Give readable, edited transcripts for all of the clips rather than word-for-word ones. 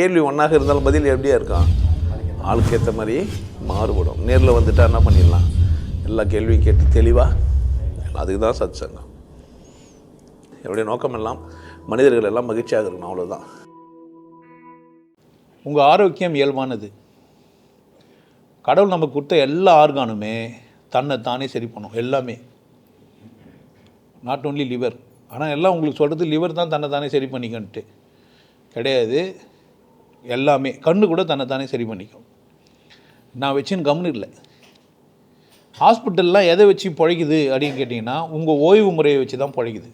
கேள்வி ஒன்றாக இருந்தாலும் பதில் எப்படியா இருக்கும், ஆளுக்கு ஏற்ற மாதிரி மாறுபடும். நேரில் வந்துட்டால் என்ன பண்ணிடலாம், எல்லா கேள்வியும் கேட்டு தெளிவாக. அதுக்கு தான் சத் சங்கம். என்னுடைய நோக்கம் எல்லாம் மனிதர்கள் எல்லாம் மகிழ்ச்சியாக இருக்கணும், அவ்வளோதான். உங்கள் ஆரோக்கியம் இயல்பானது. கடவுள் நமக்கு கொடுத்த எல்லா ஆர்கானுமே தன்னை தானே சரி பண்ணும், எல்லாமே. Not only liver. ஆனால் எல்லாம் உங்களுக்கு சொல்கிறது லிவர் தான் தன்னை தானே சரி பண்ணிக்கன்ட்டு கிடையாது. எல்லாமே கண்ணு கூட தன்னை தானே சரி பண்ணிக்கும். நான் வச்சுன்னு கம்னு இல்லை. ஹாஸ்பிட்டல்லாம் எதை வச்சு பிழைக்குது அப்படின்னு கேட்டிங்கன்னா உங்கள் ஓய்வு முறையை வச்சு தான் பிழைக்குது.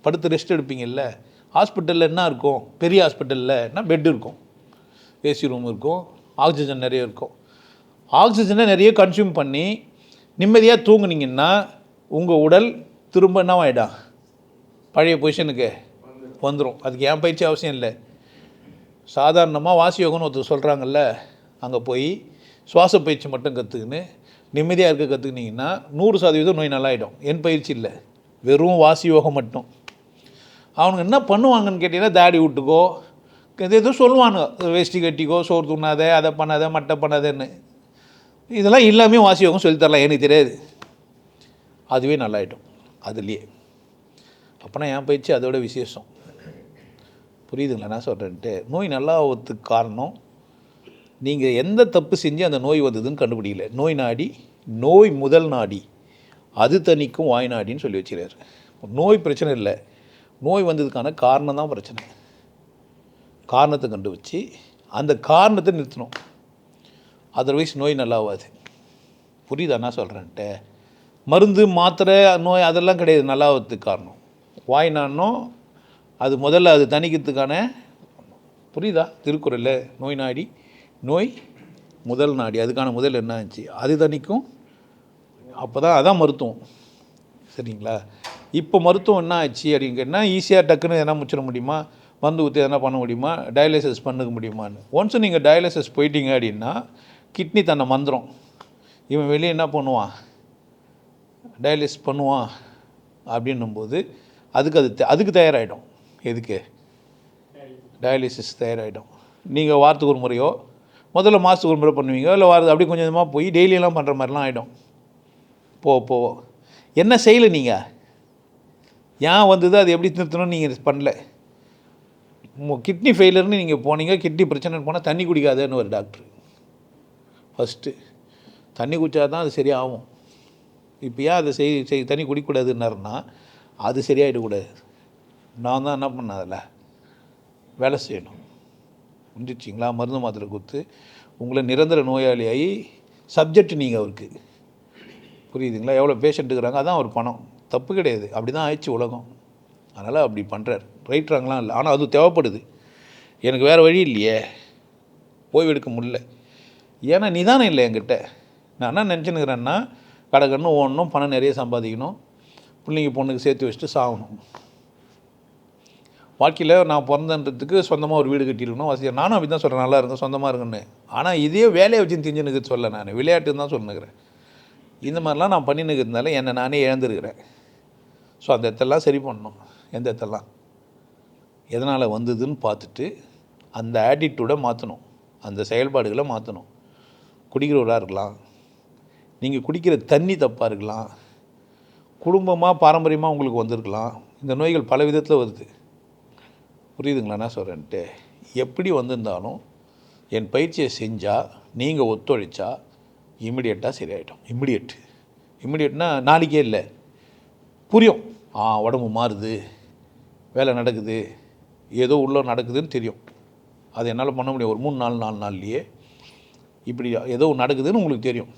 படுத்து ரெஸ்ட் எடுப்பீங்கல்ல, ஹாஸ்பிட்டலில் என்ன இருக்கும், பெரிய ஹாஸ்பிட்டலில் என்ன பெட் இருக்கும், ஏசி ரூம் இருக்கும், ஆக்சிஜன் நிறைய இருக்கும். ஆக்சிஜனை நிறைய கன்சியூம் பண்ணி நிம்மதியாக தூங்குனீங்கன்னா உங்கள் உடல் திரும்ப என்ன ஆகிடும், பழைய பொசிஷனுக்கு வந்துடும். அதுக்கு ஏன் பயிற்சி அவசியம் இல்லை. சாதாரணமாக வாசி யோகம்னு ஒருத்தர் சொல்கிறாங்கல்ல, அங்கே போய் சுவாச பயிற்சி மட்டும் கற்றுக்குன்னு நிம்மதியாக இருக்க கற்றுக்கினீங்கன்னா 100% நோய் நல்லாயிடும். என் பயிற்சி இல்லை, வெறும் வாசி யோகம் மட்டும். அவனுக்கு என்ன பண்ணுவாங்கன்னு கேட்டிங்கன்னா தாடி விட்டுக்கோ, எதுவும் சொல்லுவானுங்க, வேஷ்டி கட்டிக்கோ, சோறு துண்ணாத, அதை பண்ணாத, மட்டை பண்ணாதேன்னு. இதெல்லாம் எல்லாமே வாசி யோகம் சொல்லித்தரலாம், எனக்கு தெரியாது. அதுவே நல்லாயிடும் அதுலேயே. அப்போனா என் பயிற்சி அதோட விசேஷம். புரியுதுங்களா நான் சொல்கிறேன்ட்டு? நோய் நல்லா ஆகிறதுக்கு காரணம் நீங்கள் எந்த தப்பு செஞ்சு அந்த நோய் வந்ததுன்னு கண்டுபிடிக்கல. நோய் நாடி, நோய் முதல் நாடி, அது தணிக்கும் வாய் நாடின்னு சொல்லி வச்சுக்கிறாரு. நோய் பிரச்சனை இல்லை, நோய் வந்ததுக்கான காரணம் தான் பிரச்சனை. காரணத்தை கண்டு வச்சு அந்த காரணத்தை நிறுத்தணும். அதர்வைஸ் நோய் நல்லாவாது. புரியுதா நான் சொல்கிறேன்ட்டு? மருந்து மாத்திரை நோய் அதெல்லாம் கிடையாது நல்லாவதுக்கு காரணம். வாய் நாடணும், அது முதல்ல அது தணிக்கிறதுக்கான. புரியுதா? திருக்குறளில் நோய் நாடி, நோய் முதல் நாடி, அதுக்கான முதல் என்ன ஆச்சு, அது தணிக்கும். அப்போ தான் அதான் மருத்துவம். சரிங்களா? இப்போ மருத்துவம் என்ன ஆச்சு அப்படிங்கன்னா ஈஸியாக டக்குன்னு எதனா முடிச்சிட முடியுமா, மருந்து ஊற்றி எதனா பண்ண முடியுமா, டயாலிசிஸ் பண்ண முடியுமான்னு. ஒன்ஸ் நீங்கள் டயாலிசிஸ் போயிட்டீங்க அப்படின்னா கிட்னி தன்னை மந்திரம். இவன் வெளியே என்ன பண்ணுவான், டயாலிசிஸ் பண்ணுவான் அப்படின்னும்போது அதுக்கு தயாராகிடும். எதுக்கு? டயாலிசிஸ் தயாராகிடும். நீங்கள் வாரத்துக்கு ஒரு முறையோ முதல்ல மாதத்துக்கு ஒரு முறை பண்ணுவீங்க, இல்லை வாரத்துக்கு அப்படி கொஞ்சம் கொஞ்சமாக போய் டெய்லியெல்லாம் பண்ணுற மாதிரிலாம் ஆகிடும். போவோ என்ன செய்யலை நீங்கள், ஏன் வந்தது, அது எப்படி நிறுத்தணும்னு நீங்கள் பண்ணல. கிட்னி ஃபெயிலர்னு நீங்கள் போனீங்க, கிட்னி பிரச்சனைன்னு போனால் தண்ணி குடிக்காதேன்னு ஒரு டாக்டர். ஃபஸ்ட்டு தண்ணி குடித்தா தான் அது சரியாகும். இப்போ ஏன் அதை தண்ணி குடிக்கூடாதுன்னாருன்னா அது சரியாயிடக்கூடாது. நான் தான் என்ன பண்ணேன், அதில் வேலை செய்யணும். முடிஞ்சிச்சிங்களா? மருந்து மாத்திரை கொடுத்து உங்களை நிரந்தர நோயாளியாகி சப்ஜெக்ட் நீங்கள் அவருக்கு. புரியுதுங்களா? எவ்வளோ பேஷண்ட் இருக்கிறாங்க, அதான் அவர் பணம். தப்பு கிடையாது, அப்படி தான் ஆயிடுச்சு உலகம். அதனால் அப்படி பண்ணுறார். ரைட்ராங்கலாம் இல்லை, ஆனால் அது தேவைப்படுது. எனக்கு வேறு வழி இல்லையே, ஓய்வு எடுக்க முடியல. ஏன்னா நிதானம் இல்லை என்கிட்ட. நான் என்ன நினச்சினுக்கிறேன்னா கடகன்னு ஓடணும், பணம் நிறைய சம்பாதிக்கணும், பிள்ளைங்க பொண்ணுக்கு சேர்த்து வச்சுட்டு சாகணும். வாழ்க்கையில் நான் பிறந்தன்றதுக்கு சொந்தமாக ஒரு வீடு கட்டியிருக்கணும் வசதியாக. நானும் அப்படி தான் சொல்கிறேன், நல்லா இருக்கும், சொந்தமாக இருக்குன்னு. ஆனால் இதே வேலையை வச்சுன்னு தெரிஞ்சுனுக்கு சொல்ல, நான் விளையாட்டுன்னு தான் சொல்லுங்கிறேன். இந்த மாதிரிலாம் நான் பண்ணினுக்கிறதுனால என்னை நானே இழந்துருக்கிறேன். ஸோ அந்த இடத்தெல்லாம் சரி பண்ணணும். எந்த இடத்தெல்லாம் எதனால் வந்ததுன்னு பார்த்துட்டு அந்த ஆட்டிடியூடை மாற்றணும், அந்த செயல்பாடுகளை மாற்றணும். குடிக்கிறவராக இருக்கலாம், நீங்கள் குடிக்கிற தண்ணி தப்பாக இருக்கலாம், குடும்பமாக பாரம்பரியமாக உங்களுக்கு வந்திருக்கலாம். இந்த நோய்கள் பல விதத்தில் வருது. புரியுதுங்களா நான் சொல்கிறேன்ட்டு? எப்படி வந்திருந்தாலும் என் பயிற்சியை செஞ்சால், நீங்கள் ஒத்துழைச்சா இம்மிடியட்டாக சரியாயிடும். இம்மிடியட்னா நாளைக்கே இல்லை, புரியும். உடம்பு மாறுது, வேலை நடக்குது, ஏதோ உள்ளே நடக்குதுன்னு தெரியும். அது என்னால் பண்ண முடியும். ஒரு 3-4 நாள்லேயே இப்படி ஏதோ நடக்குதுன்னு உங்களுக்கு தெரியும்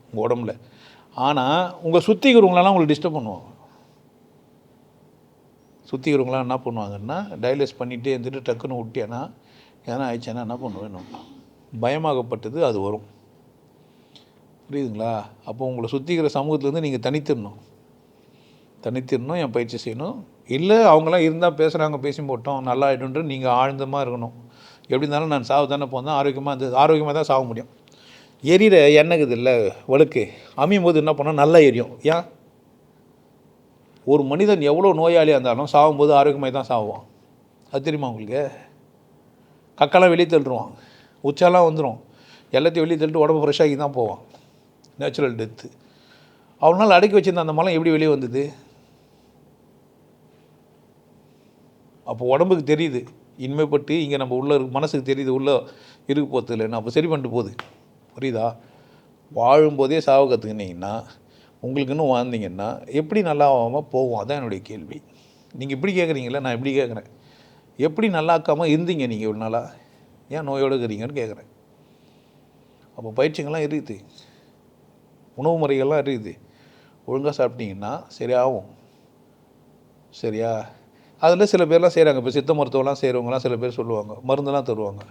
உங்கள் உடம்புல. ஆனால் உங்கள் சுற்றிக்கிறவங்களெல்லாம் உங்களுக்கு டிஸ்டர்ப் பண்ணுவாங்க. சுற்றிக்கிறவங்களாம் என்ன பண்ணுவாங்கன்னா டயாலிசிஸ் பண்ணிவிட்டு இருந்துட்டு டக்குன்னு விட்டியானா எதனா ஆயிடுச்சேன்னா என்ன பண்ணுவேணும், பயமாகப்பட்டது அது வரும். புரியுதுங்களா? அப்போ உங்களை சுற்றிக்கிற சமூகத்துலேருந்து நீங்கள் தனித்திடணும். என் பயிற்சி செய்யணும். இல்லை அவங்களாம் இருந்தால் பேசுகிறாங்க, பேசி போட்டோம் நல்லா ஆகிடுன்ற நீங்கள் ஆழ்ந்தமாக இருக்கணும். எப்படி இருந்தாலும் நான் சாவு தானே போனேன், ஆரோக்கியமாக தான் சாக முடியும். எரியிற எண்ணெய்க்குது இல்லை வழுக்கு, அமையும் போது என்ன பண்ணால் நல்லா எரியும். ஏன்? ஒரு மனிதன் எவ்வளோ நோயாளியாக இருந்தாலும் சாகும்போது ஆரோக்கியமாக தான் சாகுவான். அது தெரியுமா உங்களுக்கு? கக்கெல்லாம் வெளியே தள்ளிடுவான், உச்சாலாம் வந்துடும், எல்லாத்தையும் வெளியே தள்ளிட்டு உடம்பு ஃப்ரெஷ்ஷாகி தான் போவான். Natural death. அவனால் அடக்கி வச்சுருந்த அந்த மலம் எப்படி வெளியே வந்தது? அப்போ உடம்புக்கு தெரியுது இனிமேப்பட்டு இங்கே நம்ம உள்ளே இருக்கு, மனசுக்கு தெரியுது உள்ளே இருக்கு போகிறது இல்லைன்னு. அப்போ சரி பண்ணிட்டு போகுது. புரியுதா? வாழும்போதே சாவ கற்றுக்கினீங்கன்னா உங்களுக்கு இன்னும் வாழ்ந்தீங்கன்னா எப்படி நல்லா ஆகாமல் போகும்? அதான் என்னுடைய கேள்வி. நீங்கள் இப்படி கேட்குறீங்களே, நான் இப்படி கேட்குறேன். எப்படி நல்லா ஆக்காமல் இருந்தீங்க நீங்கள் இவ்வளோ நாளாக? ஏன் நோயோடு இருக்கிறீங்கன்னு கேட்குறேன். அப்போ பயிற்சிகள்லாம் இருக்குது, உணவு முறைகள்லாம் இருக்குது. ஒழுங்காக சாப்பிட்டீங்கன்னா சரியாகும். சரியா? அதில் சில பேர்லாம் செய்கிறாங்க. இப்போ சித்த மருத்துவம்லாம் செய்கிறவங்களாம் சில பேர் சொல்லுவாங்க, மருந்தெல்லாம் தருவாங்க.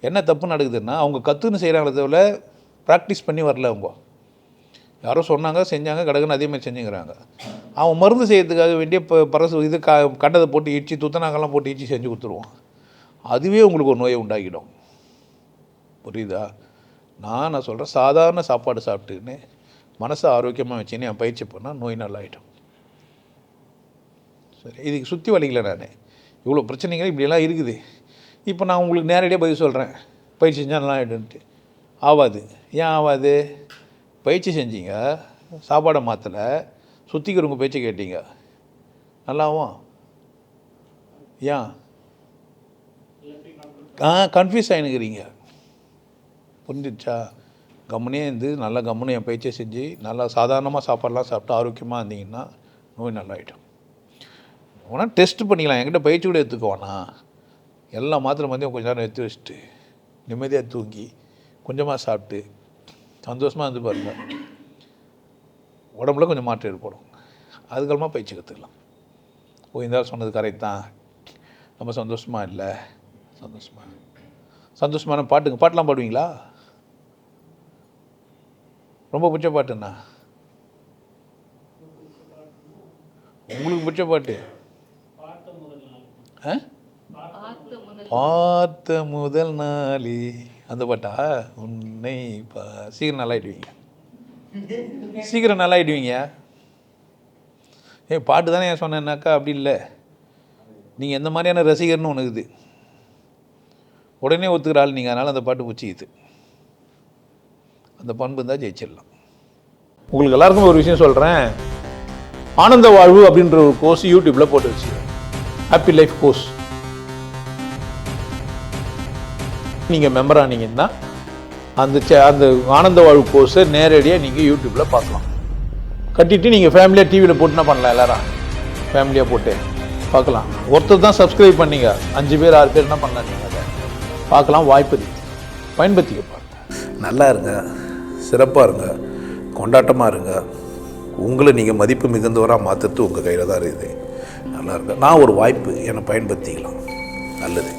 என்ன தப்பு நடக்குதுன்னா, அவங்க கற்றுன்னு செய்கிறாங்களே தவிர ப்ராக்டிஸ் பண்ணி வரல. அவங்க யாரோ சொன்னாங்க, செஞ்சாங்க, கடக்குன்னு அதேமாதிரி செஞ்சுக்கிறாங்க. அவன் மருந்து செய்யறதுக்காக வேண்டிய பரசு இது கண்டதை போட்டு இடிச்சு, துத்தநாங்கெல்லாம் போட்டு இடிச்சு செஞ்சு கொடுத்துருவான். அதுவே உங்களுக்கு ஒரு நோயை உண்டாக்கிடும். புரியுதா? நான் சொல்கிறேன், சாதாரண சாப்பாடு சாப்பிட்டுன்னு மனசை ஆரோக்கியமாக வச்சுன்னு என் பயிற்சி பண்ணால் நோய் நல்லாயிடும். சரி, இதுக்கு சுற்றி வலிக்கல. நான் இவ்வளோ பிரச்சனைகள் இப்படியெல்லாம் இருக்குது. இப்போ நான் உங்களுக்கு நேரடியாக பதில் சொல்கிறேன், பயிற்சி செஞ்சால் நல்லா ஆகிடுன்ட்டு. ஆகாது. ஏன் ஆகாது? பயிற்சி செஞ்சீங்க, சாப்பாடை மாற்றலை, சுற்றிக்கிறவங்க பேச்சை கேட்டீங்க, நல்லாவும். ஏன் கன்ஃபியூஸ் ஆகினுக்கிறீங்க? புரிஞ்சிடுச்சா? கம்முனே இருந்து நல்லா கம்முனு என் பயிற்சியை செஞ்சு நல்லா சாதாரணமாக சாப்பாடெலாம் சாப்பிட்டு ஆரோக்கியமாக இருந்தீங்கன்னா நோய் நல்லாயிடும். வேணா டெஸ்ட் பண்ணிக்கலாம், என்கிட்ட பயிற்சி கூட எடுத்துக்குவானா. எல்லா மாத்திரை மதியம் கொஞ்சம் நேரம் எடுத்து வச்சுட்டு நிம்மதியாக தூங்கி கொஞ்சமாக சாப்பிட்டு சந்தோஷமாக இருந்து பாருங்கள், உடம்புல கொஞ்சம் மாற்றம் ஏற்படும். அதுக்கப்புறமா பயிற்சி கற்றுக்கலாம். இருந்தாலும் சொன்னது கரெக்ட் தான், நம்ம சந்தோஷமாக இல்லை, சந்தோஷமான பாட்டெலாம் பாடுவீங்களா? ரொம்ப பிடிச்ச பாட்டுண்ணா உங்களுக்கு? பிடிச்ச பாட்டு பார்த்த முதல் நாளே, அந்த பாட்டா? உன்னை சீக்கிரம் நல்லாயிடுவீங்க, சீக்கிரம் நல்லாயிடுவீங்க. பாட்டு தானே ஏன் சொன்னேன்னாக்கா அப்படி இல்லை. நீங்கள் எந்த மாதிரியான ரசிகர்னு ஒன்று இருக்குது, உடனே ஒத்துக்கிற ஆள் நீங்கள். அதனால் அந்த பாட்டு பிடிச்சிக்குது. அந்த பண்பு தான் ஜெயிச்சிடலாம். உங்களுக்கு எல்லாருக்கும் ஒரு விஷயம் சொல்கிறேன், ஆனந்த வாழ்வு அப்படின்ற ஒரு கோர்ஸ் யூடியூப்பில் போட்டு வச்சு, ஹாப்பி லைஃப் கோர்ஸ். நீங்கள் மெம்பர் ஆனீங்கன்னா அந்த ஆனந்த வாழ்வு கோர்ஸை நேரடியாக நீங்கள் யூடியூப்பில் பார்க்கலாம். கட்டிட்டு நீங்கள் ஃபேமிலியாக டிவியில் போட்டுனா பண்ணலாம். எல்லாரும் ஃபேமிலியாக போட்டு பார்க்கலாம். ஒருத்தர் தான் சப்ஸ்கிரைப் பண்ணிங்க, 5 பேர் 6 பேர் என்ன பண்ணலாம், நீங்கள் அதை பார்க்கலாம். வாய்ப்பு இருக்குது, பயன்படுத்திக்க பாருங்க. நல்லா இருங்க, சிறப்பாக இருங்க, கொண்டாட்டமாக இருங்க. உங்களை நீங்கள் மதிப்பு மிகுந்தவராக மாற்றுறது உங்கள் கையில் தான் இருக்குது. நல்லா இருங்க. நான் ஒரு வாய்ப்பு, என்னை பயன்படுத்திக்கலாம். நல்லது.